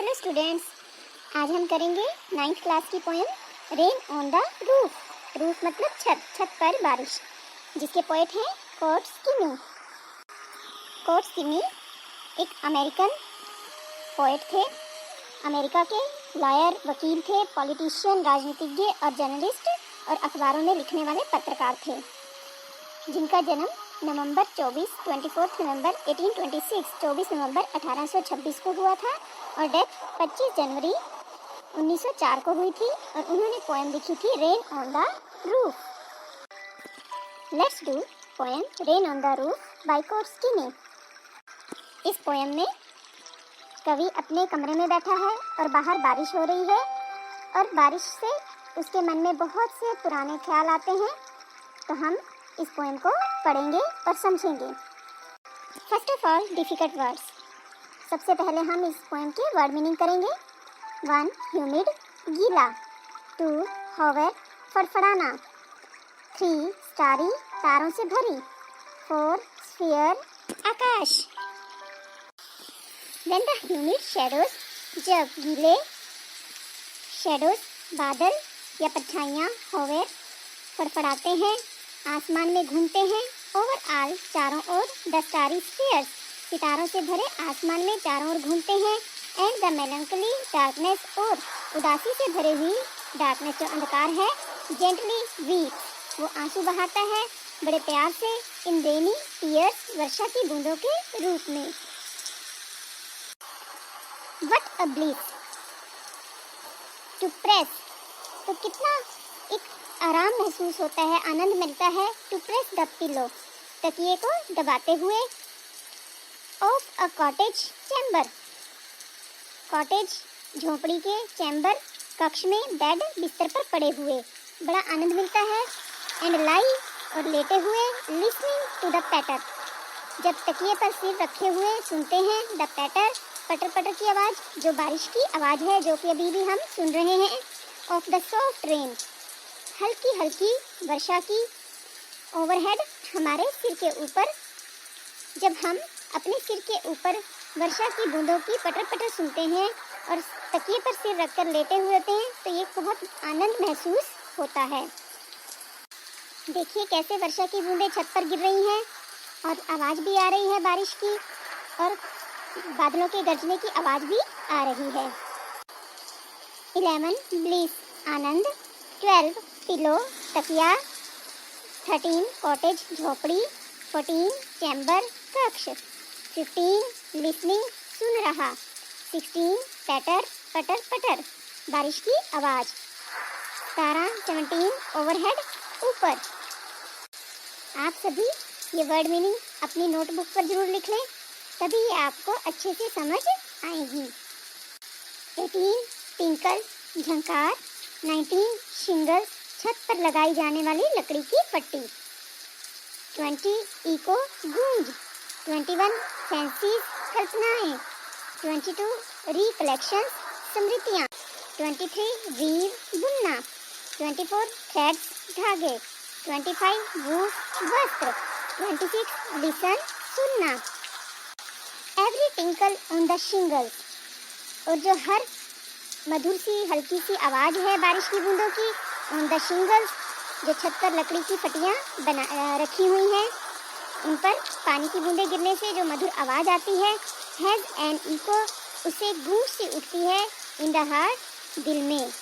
Hello students, आज हम करेंगे 9th क्लास की poem rain on the roof. Roof मतलब छत, छत पर बारिश, जिसके पोएट हैं कोर्ट स्किमी। कोर्ट स्किमी एक अमेरिकन पोएट थे। अमेरिका के लॉयर, वकील थे, पॉलिटिशियन, राजनीतिज्ञ और जर्नलिस्ट और अखबारों में लिखने वाले पत्रकार थे, जिनका जन्म नवंबर 24 नवंबर 1826 24 नवंबर 1826 को हुआ था और डेथ 25 जनवरी 1904 को हुई थी। और उन्होंने पोएम लिखी थी rain on the roof. Let's do poem rain on the roof by court स्किमी। इस पोएम में कवि अपने कमरे में बैठा है और बाहर बारिश हो रही है और बारिश से उसके मन में बहुत से पुराने ख्याल आते हैं। तो हम इस पोएम को पढ़ेंगे और समझेंगे। First of all difficult words. सबसे पहले हम इस पोएम के वर्ड मीनिंग करेंगे। 1 ह्यूमिड गीला, 2 हॉवर फड़फड़ाना, 3 स्टारी तारों से भरी, 4 sphere Akash. When the humid shadows, जब गीले शैडोज बादल या परछाइयाँ हॉवर फड़फड़ाते हैं, आसमान में घूमते हैं, ओवरऑल चारों ओर, द स्टारी स्फीयर्स सितारों से भरे आसमान में चारों ओर घूमते हैं, एंड द मेलंकली डार्कनेस और उदासी से भरे हुई डार्कनेस जो अंधकार है, जेंटली वीप वो आंसू बहाता है बड़े प्यार से, इन रेनी टीयर्स वर्षा की बूंदों के रूप में। What a bliss, to press तो कितना एक आराम महसूस होता है, आनंद मिलता है। टू प्रेस द पिलो तकिए को दबाते हुए, of a cottage chamber cottage झोपड़ी के, चैम्बर कक्ष में, बेड बिस्तर पर पड़े हुए बड़ा आनंद मिलता है। एंड लाई और लेटे हुए, लिसनिंग टू द पैटर जब तकिए पर सिर रखे हुए सुनते हैं, द पैटर पटर पटर की आवाज़ जो बारिश की आवाज़ है, जो कि अभी भी हम सुन रहे हैं। ऑफ द सॉफ्ट रेन हल्की हल्की वर्षा की, ओवरहेड हमारे सिर के ऊपर। जब हम अपने सिर के ऊपर वर्षा की बूंदों की पटर पटर सुनते हैं और तकिए पर सिर रखकर लेटे हुए होते हैं तो ये बहुत आनंद महसूस होता है। देखिए कैसे वर्षा की बूंदें छत पर गिर रही हैं और आवाज़ भी आ रही है बारिश की, और बादलों के गरजने की आवाज़ भी आ रही है। 11 ब्लिस आनंद, 12 पिलो तकिया, 13 कॉटेज झोपड़ी, 14 चैम्बर कक्ष, 15 लिसनिंग सुन रहा, 16 पैटर पटर पटर बारिश की आवाज़, 17 ओवरहेड ऊपर। आप सभी ये वर्ड मीनिंग अपनी नोटबुक पर जरूर लिख लें, तभी ये आपको अच्छे से समझ आएगी। 18 टिंकल झंकार, 19 शिंगल्स छत पर लगाई जाने वाली लकड़ी की पट्टी, 20 इको गूंज, 21 फैंसीज कल्पनाएं, 22 रिकलेक्शन स्मृतियाँ, 23 वीव बुनना, 24 थ्रेड्स धागे, 25 वूफ वस्त्र, 26 लिसन सुनना। Every tinkle on the shingles और जो हर मधुर सी हल्की सी आवाज़ है बारिश की बूंदों की, ऑन द शिंगल्स जो छत पर लकड़ी की पट्टियाँ रखी हुई हैं, उन पर पानी की बूंदें गिरने से जो मधुर आवाज़ आती है, हैज़ एन इको उससे गूंज सी उठती है, इन द हार्ट दिल में।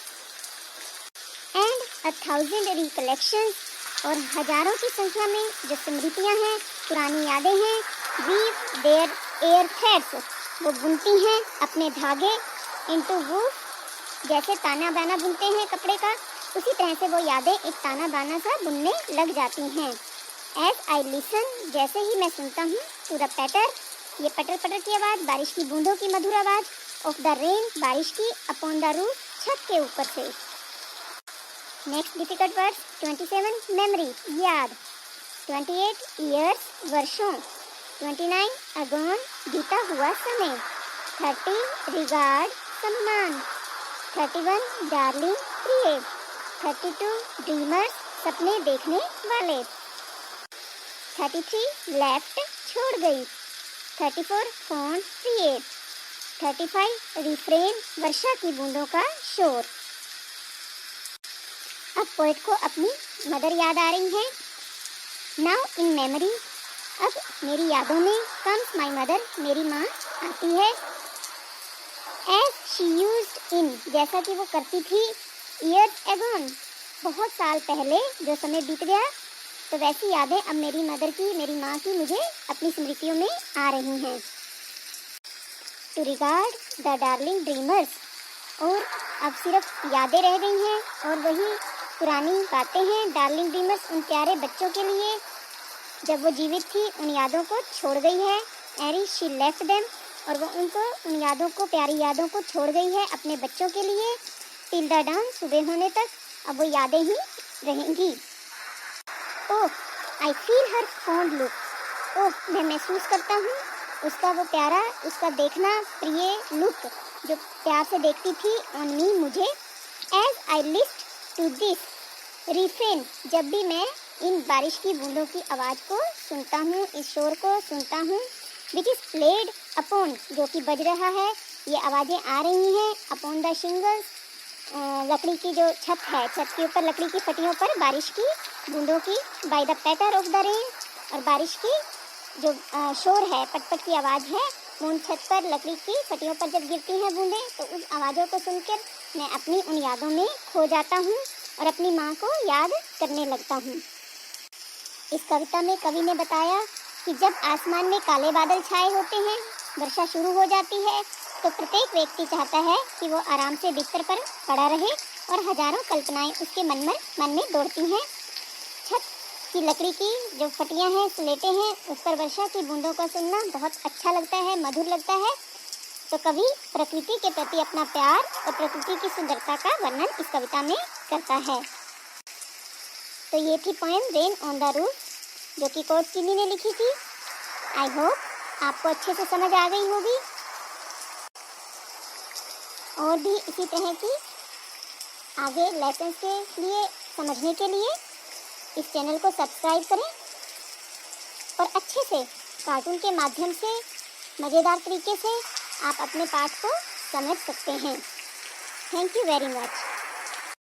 एंड 1000 रिकलेक्शंस और हजारों की संख्या में जो स्मृतियाँ हैं, पुरानी यादें हैं, वीव देयर एयर थ्रेड्स वो बुनती हैं अपने धागे, इनटू वूफ जैसे ताना बाना बुनते हैं कपड़े का, उसी तरह से वो यादें एक ताना बाना सा बुनने लग जाती हैं। एज आई लिसन जैसे ही मैं सुनता हूँ, टू द पैटर ये पटर पटर की आवाज़, बारिश की बूंदों की मधुर आवाज़, ऑफ द रेन बारिश की, अपॉन द रूफ छत के ऊपर से। नेक्स्ट डिफिकल्ट वर्ड 27 मेमोरी याद, 28 ईयर्स वर्षों, 29 अगोन बीता हुआ समय, 30 रिगार्ड सम्मान, 31 डार्लिंग प्रिय, 32 ड्रीमर्स सपने देखने वाले, 33 लेफ्ट छोड़ गई, 34 फोन प्रिय, 35 रिफ्रेन वर्षा की बूंदों का शोर। अब पोएट को अपनी मदर याद आ रही है। नाउ इन मेमोरी, अब मेरी यादों में कम्स माई मदर, मेरी माँ आती है। एज शी यूज्ड इन, जैसा कि वो करती थी, ईयर्स एगोन, बहुत साल पहले जो समय बीत गया, तो वैसी यादें अब मेरी मदर की, मेरी माँ की मुझे अपनी स्मृतियों में आ रही हैं। To regard the darling dreamers, और अब सिर्फ यादें रह गई हैं और वही पुरानी बातें हैं। डार्लिंग ड्रीमर्स, उन प्यारे बच्चों के लिए जब वो जीवित थी, उन यादों को छोड़ गई है। एरी शी लेफ्ट देम, और वो उनको, उन यादों को, प्यारी यादों को छोड़ गई है अपने बच्चों के लिए। टिल द डाउन, सुबह होने तक अब वो यादें ही रहेंगी। Oh I feel her fond look, oh मैं महसूस करता हूँ उसका वो प्यारा, उसका देखना प्रिय लुक, जो प्यार से देखती थी ऑन मी, मुझे। As I listen to this refrain, जब भी मैं इन बारिश की बूंदों की आवाज़ को सुनता हूँ, इस शोर को सुनता हूँ, विच इज़ प्लेड अपॉन, जो कि बज रहा है, ये आवाज़ें आ रही हैं अपॉन द शिंगल्स, लकड़ी की जो छत है, छत के ऊपर लकड़ी की फटियों पर बारिश की बूंदों की, by the patter of the rain, और बारिश की जो शोर है, पटपट की आवाज़ है, उन छत पर लकड़ी की फटियों पर जब गिरती हैं बूंदें, तो उस आवाज़ों को सुनकर मैं अपनी उन यादों में खो जाता हूँ और अपनी माँ को याद करने लगता हूँ। इस कविता में कवि ने बताया कि जब आसमान में काले बादल छाए होते हैं, वर्षा शुरू हो जाती है, तो प्रत्येक व्यक्ति चाहता है कि वो आराम से बिस्तर पर पड़ा रहे, और हजारों कल्पनाएं उसके मन में दौड़ती हैं। छत की लकड़ी की जो फटियां हैं, स्लेटें हैं, उस पर वर्षा की बूंदों को सुनना बहुत अच्छा लगता है, मधुर लगता है। तो कवि प्रकृति के प्रति अपना प्यार और प्रकृति की सुंदरता का वर्णन इस कविता में करता है। तो ये थी poem rain on the roof, जो कि कोर्ट चिन्नी ने लिखी थी। आई होप आपको अच्छे से समझ आ गई होगी। और भी इसी तरह की आगे लेसन के लिए, समझने के लिए इस चैनल को सब्सक्राइब करें और अच्छे से कार्टून के माध्यम से, मज़ेदार तरीके से आप अपने पाठ को समझ सकते हैं। Thank you very much.